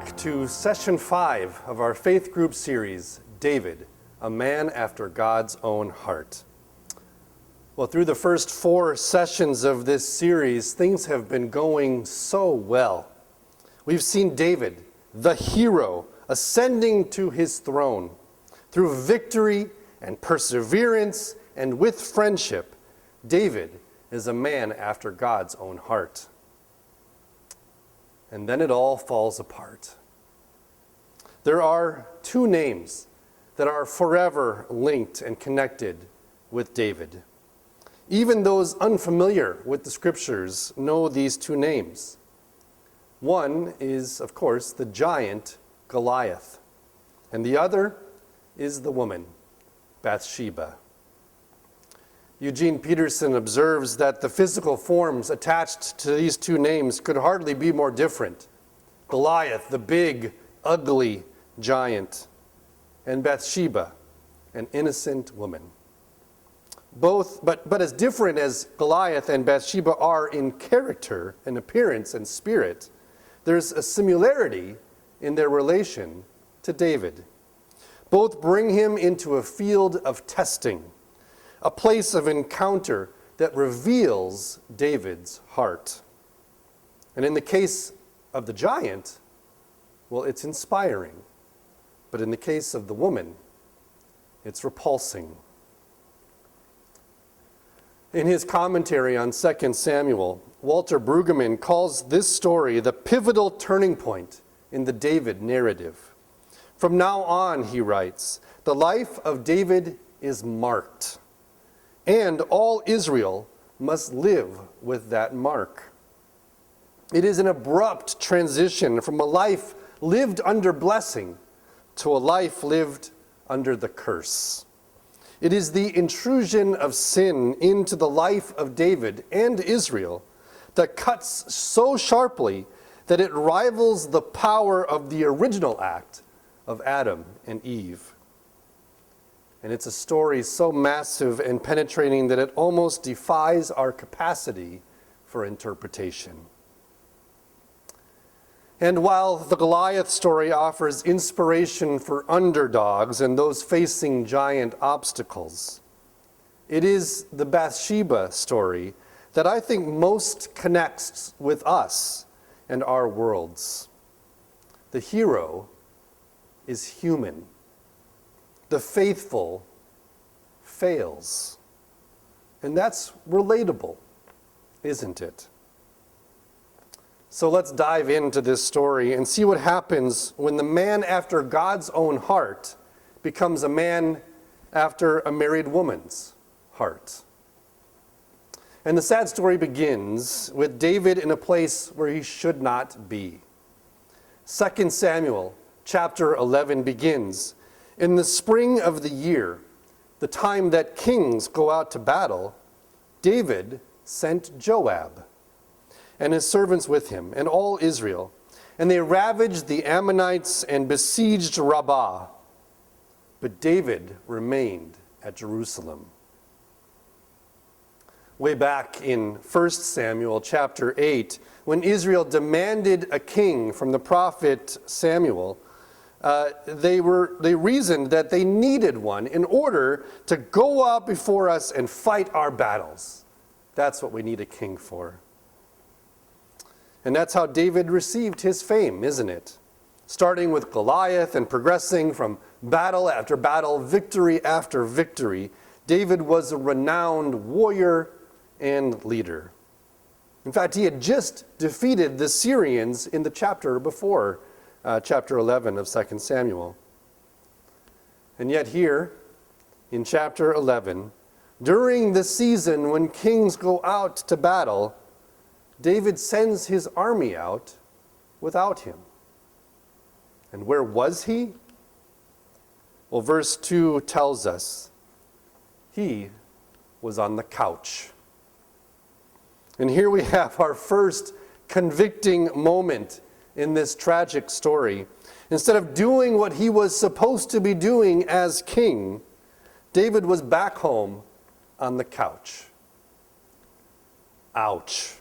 back to session 5 of our faith group series, David, a man after God's own heart. Well, through the first 4 sessions of this series, things have been going so well. We've seen David, the hero, ascending to his throne. Through victory and perseverance and with friendship, David is a man after God's own heart. And then it all falls apart. There are 2 names that are forever linked and connected with David. Even those unfamiliar with the scriptures know these 2 names. One is, of course, the giant Goliath, and the other is the woman, Bathsheba. Eugene Peterson observes that the physical forms attached to these 2 names could hardly be more different. Goliath, the big, ugly giant, and Bathsheba, an innocent woman. Both, but as different as Goliath and Bathsheba are in character and appearance and spirit, there's a similarity in their relation to David. Both bring him into a field of testing, a place of encounter that reveals David's heart. And in the case of the giant, well, it's inspiring. But in the case of the woman, it's repulsing. In his commentary on 2 Samuel, Walter Brueggemann calls this story the pivotal turning point in the David narrative. From now on, he writes, the life of David is marked, and all Israel must live with that mark. It is an abrupt transition from a life lived under blessing to a life lived under the curse. It is the intrusion of sin into the life of David and Israel that cuts so sharply that it rivals the power of the original act of Adam and Eve. And it's a story so massive and penetrating that it almost defies our capacity for interpretation. And while the Goliath story offers inspiration for underdogs and those facing giant obstacles, it is the Bathsheba story that I think most connects with us and our worlds. The hero is human. The faithful fails. And that's relatable, isn't it? So let's dive into this story and see what happens when the man after God's own heart becomes a man after a married woman's heart. And the sad story begins with David in a place where he should not be. 2 Samuel chapter 11 begins, in the spring of the year, the time that kings go out to battle, David sent Joab and his servants with him, and all Israel. And they ravaged the Ammonites and besieged Rabbah. But David remained at Jerusalem. Way back in 1 Samuel chapter 8, when Israel demanded a king from the prophet Samuel, they reasoned that they needed one in order to go out before us and fight our battles. That's what we need a king for. And that's how David received his fame, isn't it? Starting with Goliath and progressing from battle after battle, victory after victory, David was a renowned warrior and leader. In fact, he had just defeated the Syrians in the chapter before, chapter 11 of 2 Samuel. And yet here, in chapter 11, during the season when kings go out to battle, David sends his army out without him. And where was he? Well, verse 2 tells us he was on the couch. And here we have our first convicting moment in this tragic story. Instead of doing what he was supposed to be doing as king, David was back home on the couch. Ouch.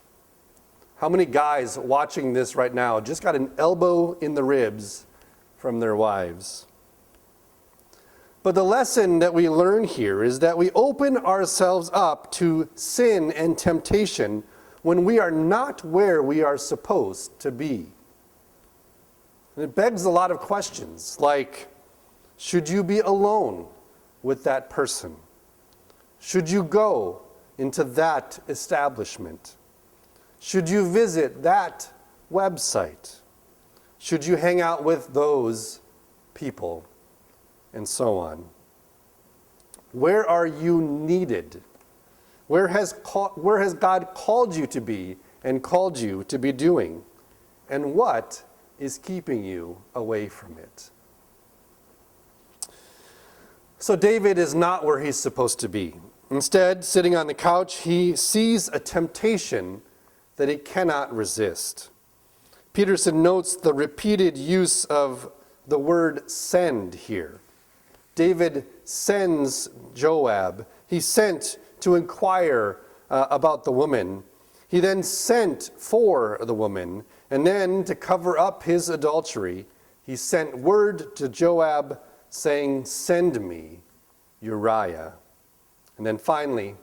How many guys watching this right now just got an elbow in the ribs from their wives? But the lesson that we learn here is that we open ourselves up to sin and temptation when we are not where we are supposed to be. And it begs a lot of questions, like, should you be alone with that person? Should you go into that establishment? Should you visit that website? Should you hang out with those people? And so on. Where are you needed? Where has God called you to be and called you to be doing? And what is keeping you away from it? So David is not where he's supposed to be. Instead, sitting on the couch, he sees a temptation that he cannot resist. Peterson notes the repeated use of the word send here. David sends Joab. He sent to inquire about the woman. He then sent for the woman. And then to cover up his adultery, he sent word to Joab saying, "Send me Uriah." And then finally,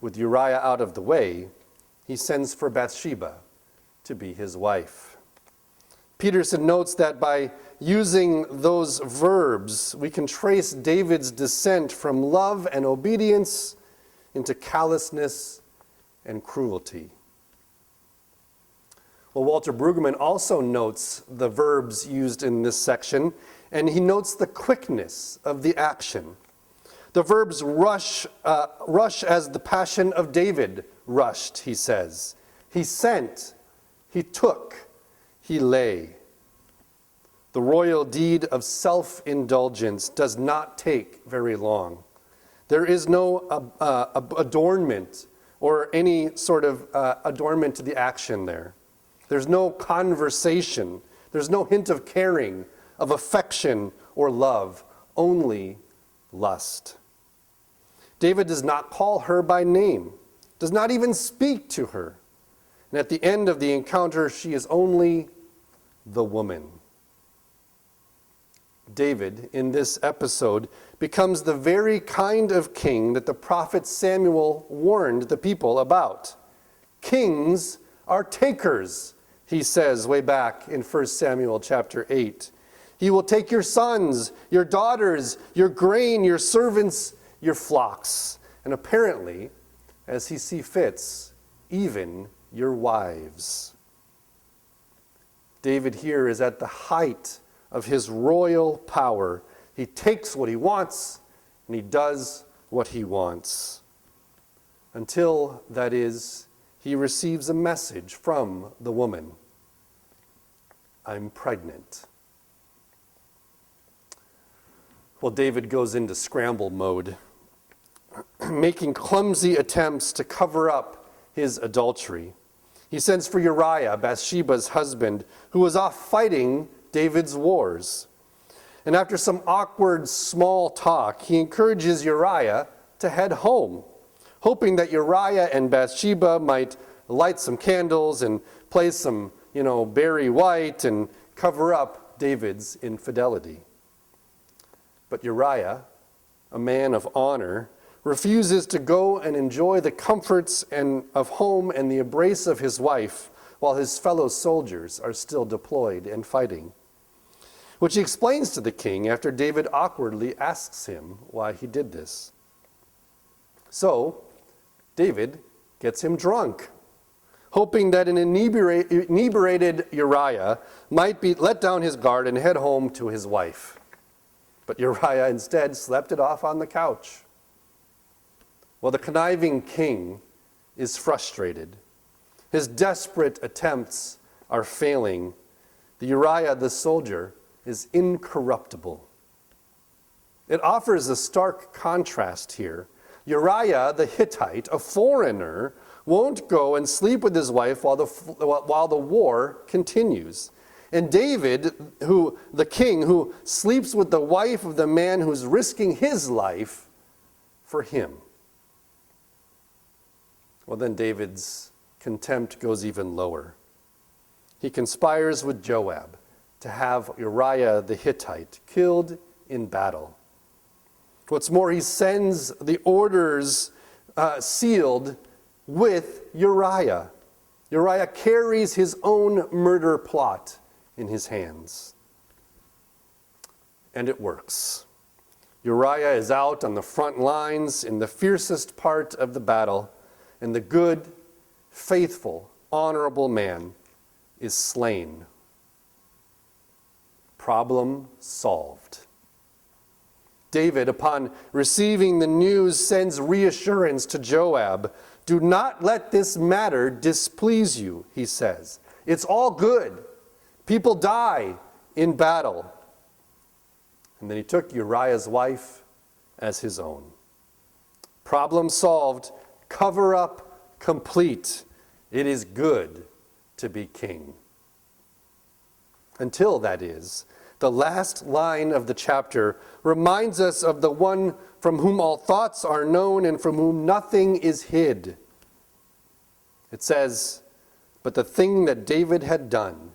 with Uriah out of the way, he sends for Bathsheba to be his wife. Peterson notes that by using those verbs, we can trace David's descent from love and obedience into callousness and cruelty. Well, Walter Brueggemann also notes the verbs used in this section, and he notes the quickness of the action. The verbs rush as the passion of David rushed, he says. He sent, he took, he lay. The royal deed of self-indulgence does not take very long. There is no adornment or any sort of adornment to the action there. There's no conversation. There's no hint of caring, of affection or love, only lust. David does not call her by name, does not even speak to her. And at the end of the encounter, she is only the woman. David, in this episode, becomes the very kind of king that the prophet Samuel warned the people about. Kings are takers, he says way back in 1 Samuel chapter 8. He will take your sons, your daughters, your grain, your servants, your flocks, and apparently, as he sees fits, even your wives. David here is at the height of his royal power. He takes what he wants, and he does what he wants. Until, that is, he receives a message from the woman. I'm pregnant. Well, David goes into scramble mode, making clumsy attempts to cover up his adultery. He sends for Uriah, Bathsheba's husband, who was off fighting David's wars. And after some awkward small talk, he encourages Uriah to head home, hoping that Uriah and Bathsheba might light some candles and play some, Barry White and cover up David's infidelity. But Uriah, a man of honor, refuses to go and enjoy the comforts of home and the embrace of his wife while his fellow soldiers are still deployed and fighting, which he explains to the king after David awkwardly asks him why he did this. So, David gets him drunk, hoping that an inebriated Uriah might be let down his guard and head home to his wife. But Uriah instead slept it off on the couch. Well, the conniving king is frustrated. His desperate attempts are failing. The Uriah, the soldier, is incorruptible. It offers a stark contrast here. Uriah, the Hittite, a foreigner, won't go and sleep with his wife while the war continues. And David, the king, who sleeps with the wife of the man who's risking his life for him. Well, then David's contempt goes even lower. He conspires with Joab to have Uriah the Hittite killed in battle. What's more, he sends the orders sealed with Uriah. Uriah carries his own murder plot in his hands. And it works. Uriah is out on the front lines in the fiercest part of the battle, and the good, faithful, honorable man is slain. Problem solved. David, upon receiving the news, sends reassurance to Joab. Do not let this matter displease you, he says. It's all good. People die in battle. And then he took Uriah's wife as his own. Problem solved, cover up complete. It is good to be king. Until, that is, the last line of the chapter reminds us of the one from whom all thoughts are known and from whom nothing is hid. It says, "But the thing that David had done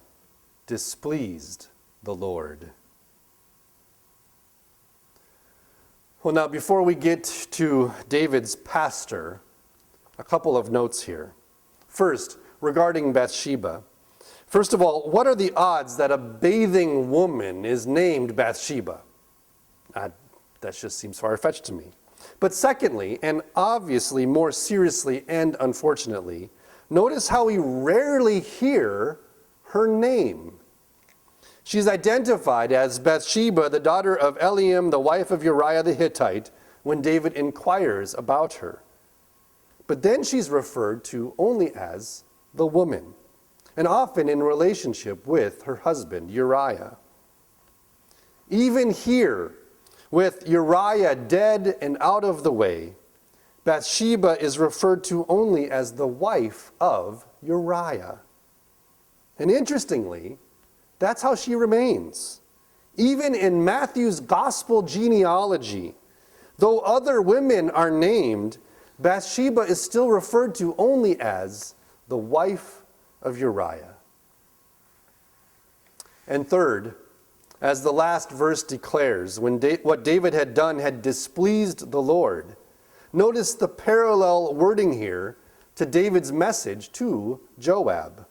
displeased the Lord." Well, now, before we get to David's pastor, a couple of notes here. First, regarding Bathsheba. First of all, what are the odds that a bathing woman is named Bathsheba? That just seems far-fetched to me. But secondly, and obviously more seriously and unfortunately, notice how we rarely hear her name. She's identified as Bathsheba, the daughter of Eliam, the wife of Uriah the Hittite, when David inquires about her. But then she's referred to only as the woman, and often in relationship with her husband, Uriah. Even here, with Uriah dead and out of the way, Bathsheba is referred to only as the wife of Uriah. And interestingly, that's how she remains. Even in Matthew's gospel genealogy, though other women are named, Bathsheba is still referred to only as the wife of Uriah. And third, as the last verse declares, when what David had done had displeased the Lord, notice the parallel wording here to David's message to Joab,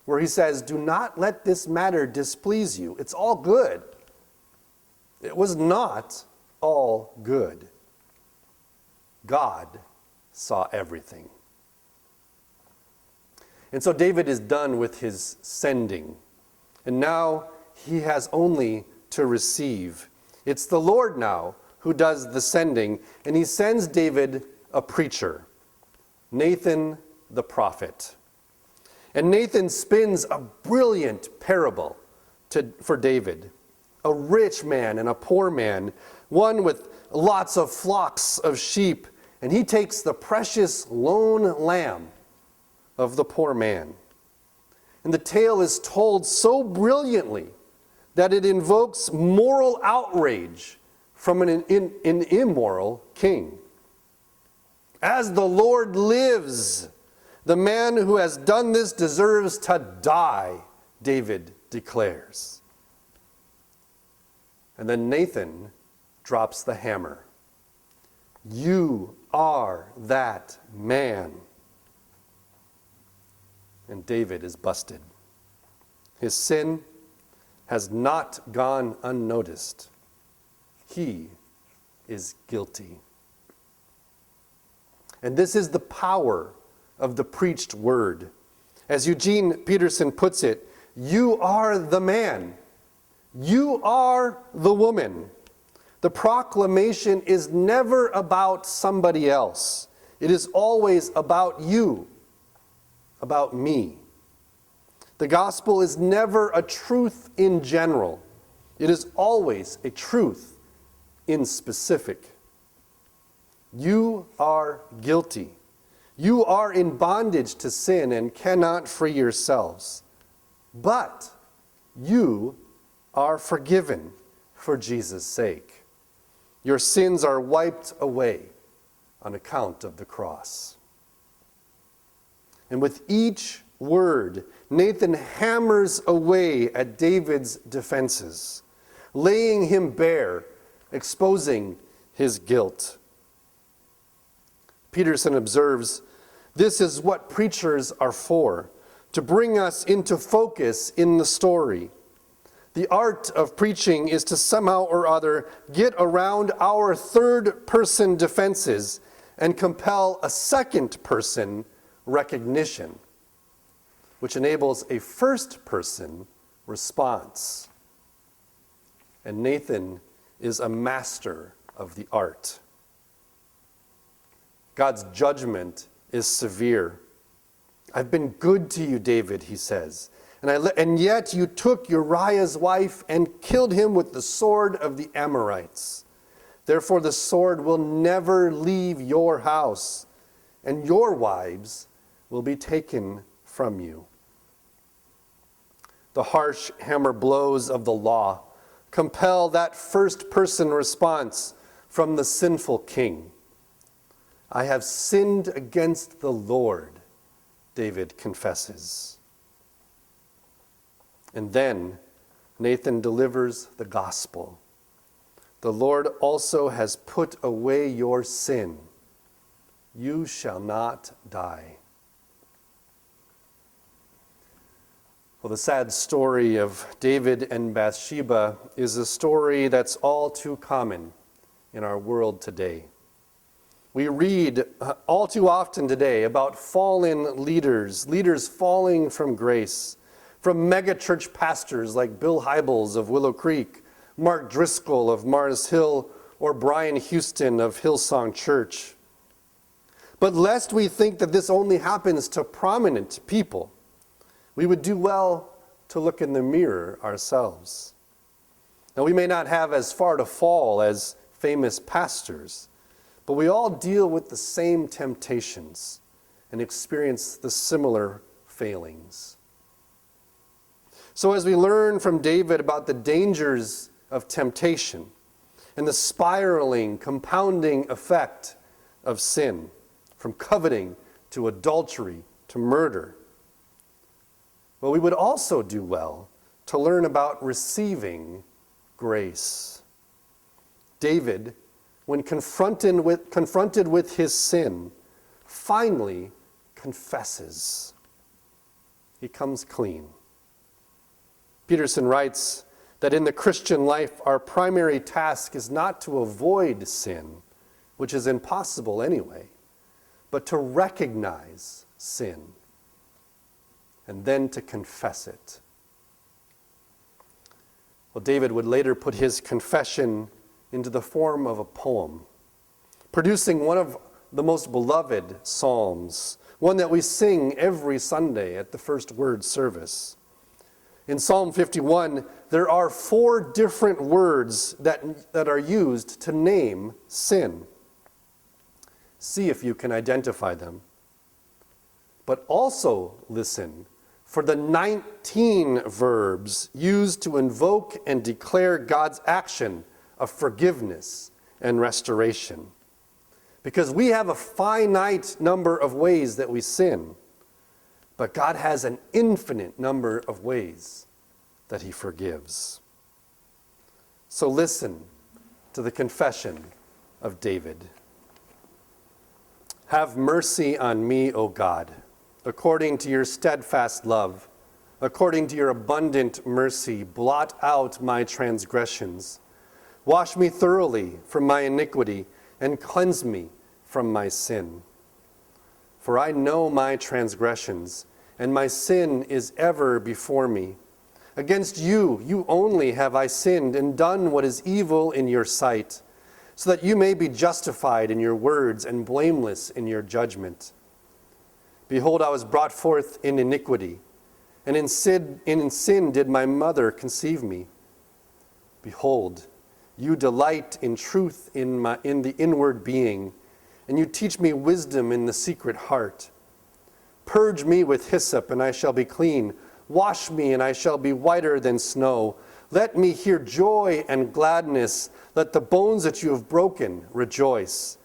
where he says, "Do not let this matter displease you. It's all good." It was not all good. God saw everything. And so David is done with his sending. And now he has only to receive. It's the Lord now who does the sending. And he sends David a preacher, Nathan the prophet. And Nathan spins a brilliant parable for David. A rich man and a poor man, one with lots of flocks of sheep. And he takes the precious lone lamb of the poor man. And the tale is told so brilliantly that it invokes moral outrage from an immoral king. As the Lord lives, the man who has done this deserves to die, David declares. And then Nathan drops the hammer. You are that man. And David is busted. His sin has not gone unnoticed. He is guilty. And this is the power of the preached word. As Eugene Peterson puts it, you are the man. You are the woman. The proclamation is never about somebody else. It is always about you, about me. The gospel is never a truth in general. It is always a truth in specific. You are guilty. You are in bondage to sin and cannot free yourselves. But you are forgiven for Jesus' sake. Your sins are wiped away on account of the cross. And with each word, Nathan hammers away at David's defenses, laying him bare, exposing his guilt. Peterson observes, "This is what preachers are for, to bring us into focus in the story. The art of preaching is to somehow or other get around our third-person defenses and compel a second-person recognition, which enables a first-person response." And Nathan is a master of the art. God's judgment is severe. "I've been good to you, David," he says, and yet you took Uriah's wife and killed him with the sword of the Amorites. Therefore the sword will never leave your house, and your wives will be taken from you." The harsh hammer blows of the law compel that first-person response from the sinful king. "I have sinned against the Lord," David confesses. And then Nathan delivers the gospel. "The Lord also has put away your sin. You shall not die." Well, the sad story of David and Bathsheba is a story that's all too common in our world today. We read all too often today about fallen leaders falling from grace, from megachurch pastors like Bill Hybels of Willow Creek, Mark Driscoll of Mars Hill, or Brian Houston of Hillsong Church. But lest we think that this only happens to prominent people, we would do well to look in the mirror ourselves. Now, we may not have as far to fall as famous pastors, but we all deal with the same temptations and experience the similar failings. So as we learn from David about the dangers of temptation and the spiraling, compounding effect of sin, from coveting to adultery to murder, well, we would also do well to learn about receiving grace. David, when confronted with his sin, finally confesses. He comes clean. Peterson writes that in the Christian life, our primary task is not to avoid sin, which is impossible anyway, but to recognize sin and then to confess it. Well, David would later put his confession into the form of a poem, producing one of the most beloved psalms, one that we sing every Sunday at the first word service. In Psalm 51, there are 4 different words that are used to name sin. See if you can identify them. But also listen for the 19 verbs used to invoke and declare God's action of forgiveness and restoration. Because we have a finite number of ways that we sin, but God has an infinite number of ways that he forgives. So listen to the confession of David. "Have mercy on me, O God, according to your steadfast love. According to your abundant mercy, blot out my transgressions. Wash me thoroughly from my iniquity and cleanse me from my sin. For I know my transgressions, and my sin is ever before me. Against you, you only have I sinned and done what is evil in your sight, so that you may be justified in your words and blameless in your judgment. Behold, I was brought forth in iniquity, and in sin did my mother conceive me. Behold, you delight in truth in the inward being, and you teach me wisdom in the secret heart. Purge me with hyssop, and I shall be clean. Wash me, and I shall be whiter than snow. Let me hear joy and gladness. Let the bones that you have broken rejoice.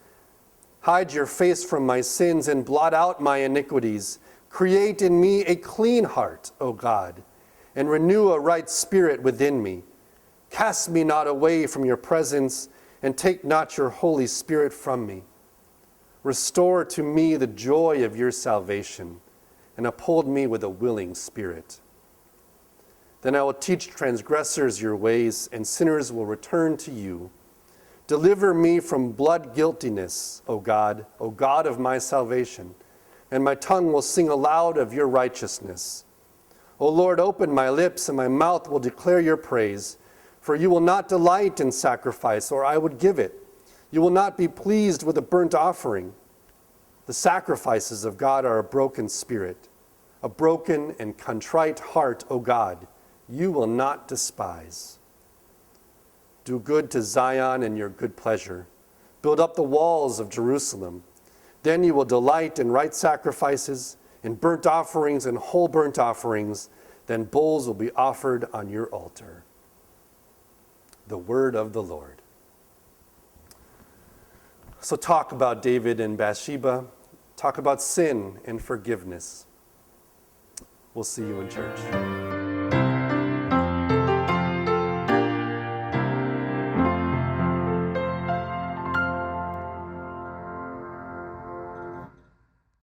Hide your face from my sins and blot out my iniquities. Create in me a clean heart, O God, and renew a right spirit within me. Cast me not away from your presence, and take not your Holy Spirit from me. Restore to me the joy of your salvation, and uphold me with a willing spirit. Then I will teach transgressors your ways, and sinners will return to you. Deliver me from blood guiltiness, O God of my salvation, and my tongue will sing aloud of your righteousness. O Lord, open my lips, and my mouth will declare your praise. For you will not delight in sacrifice, or I would give it. You will not be pleased with a burnt offering. The sacrifices of God are a broken spirit, a broken and contrite heart, O God, you will not despise. Do good to Zion in your good pleasure. Build up the walls of Jerusalem. Then you will delight in right sacrifices, in burnt offerings and whole burnt offerings. Then bulls will be offered on your altar. The word of the Lord. So talk about David and Bathsheba. Talk about sin and forgiveness. We'll see you in church.